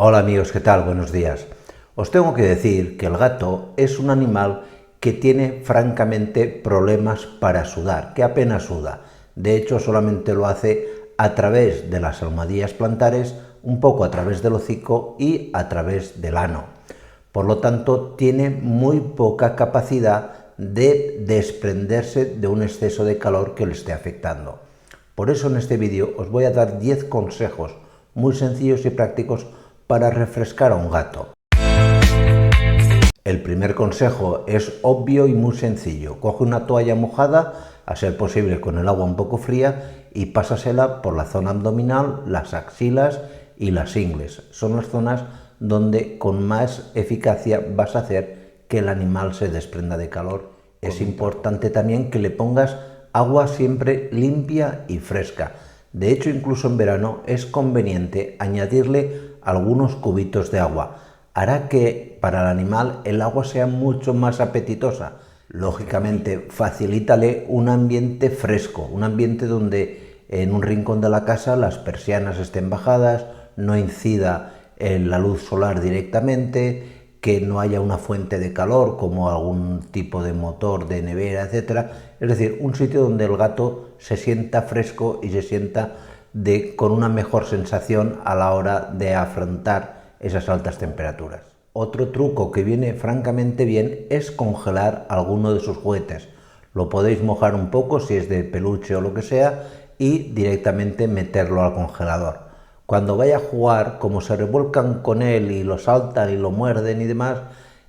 Hola amigos, ¿qué tal? Buenos días. Os tengo que decir que el gato es un animal que tiene francamente problemas para sudar, que apenas suda. De hecho, solamente lo hace a través de las almohadillas plantares, un poco a través del hocico y a través del ano. Por lo tanto, tiene muy poca capacidad de desprenderse de un exceso de calor que le esté afectando. Por eso en este vídeo os voy a dar 10 consejos muy sencillos y prácticos para refrescar a un gato. El primer consejo es obvio y muy sencillo. Coge una toalla mojada, a ser posible con el agua un poco fría, y pásasela por la zona abdominal, las axilas y las ingles. Son las zonas donde con más eficacia vas a hacer que el animal se desprenda de calor. Es importante también que le pongas agua siempre limpia y fresca. De hecho, incluso en verano es conveniente añadirle algunos cubitos de agua. Hará que para el animal el agua sea mucho más apetitosa. Lógicamente, facilítale un ambiente fresco, un ambiente donde en un rincón de la casa las persianas estén bajadas, no incida en la luz solar directamente, que no haya una fuente de calor como algún tipo de motor de nevera, etcétera. Es decir, un sitio donde el gato se sienta fresco y se sienta con una mejor sensación a la hora de afrontar esas altas temperaturas. Otro truco que viene francamente bien es congelar alguno de sus juguetes. Lo podéis mojar un poco si es de peluche o lo que sea y directamente meterlo al congelador. Cuando vaya a jugar, como se revuelcan con él y lo saltan y lo muerden y demás,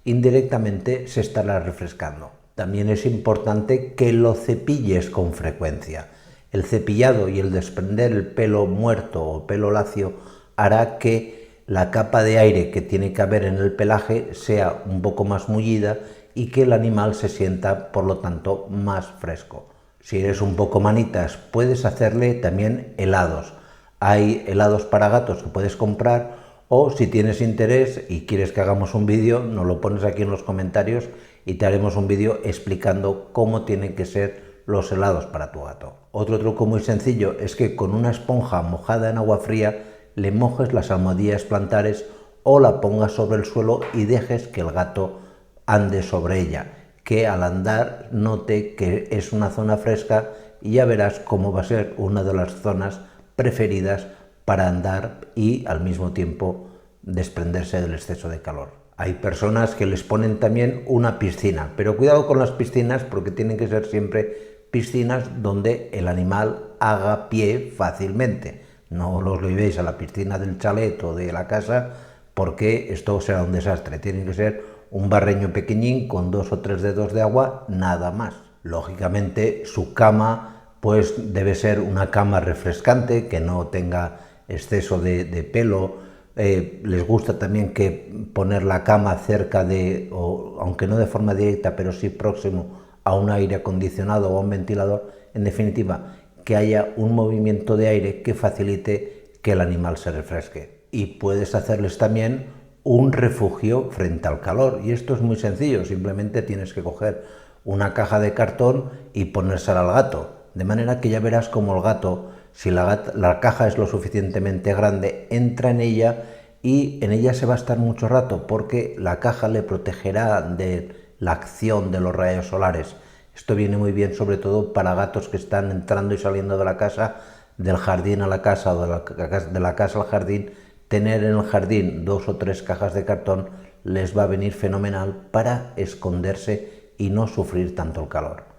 indirectamente se estará refrescando. También es importante que lo cepilles con frecuencia. El cepillado y el desprender el pelo muerto o pelo lacio hará que la capa de aire que tiene que haber en el pelaje sea un poco más mullida y que el animal se sienta, por lo tanto, más fresco. Si eres un poco manitas, puedes hacerle también helados. Hay helados para gatos que puedes comprar, o si tienes interés y quieres que hagamos un vídeo, nos lo pones aquí en los comentarios y te haremos un vídeo explicando cómo tienen que ser los helados para tu gato. Otro truco muy sencillo es que con una esponja mojada en agua fría le mojes las almohadillas plantares o la pongas sobre el suelo y dejes que el gato ande sobre ella, que al andar note que es una zona fresca y ya verás cómo va a ser una de las zonas preferidas para andar y al mismo tiempo desprenderse del exceso de calor. Hay personas que les ponen también una piscina, pero cuidado con las piscinas porque tienen que ser siempre piscinas donde el animal haga pie fácilmente. No los llevéis a la piscina del chalet o de la casa porque esto será un desastre. Tiene que ser un barreño pequeñín con 2 o 3 dedos de agua, nada más. Lógicamente su cama pues debe ser una cama refrescante, que no tenga exceso de pelo. Les gusta también que poner la cama cerca de, o aunque no de forma directa, pero sí próximo a un aire acondicionado o a un ventilador. En definitiva, que haya un movimiento de aire que facilite que el animal se refresque. Y puedes hacerles también un refugio frente al calor. Y esto es muy sencillo, simplemente tienes que coger una caja de cartón y ponérsela al gato. De manera que ya verás como el gato, si la caja es lo suficientemente grande, entra en ella y en ella se va a estar mucho rato porque la caja le protegerá de la acción de los rayos solares. Esto viene muy bien sobre todo para gatos que están entrando y saliendo de la casa, del jardín a la casa o de la casa al jardín. Tener en el jardín 2 o 3 cajas de cartón les va a venir fenomenal para esconderse y no sufrir tanto el calor.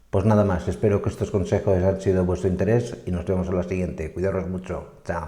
Pues nada más, espero que estos consejos hayan sido de vuestro interés y nos vemos en la siguiente. Cuidaros mucho. Chao.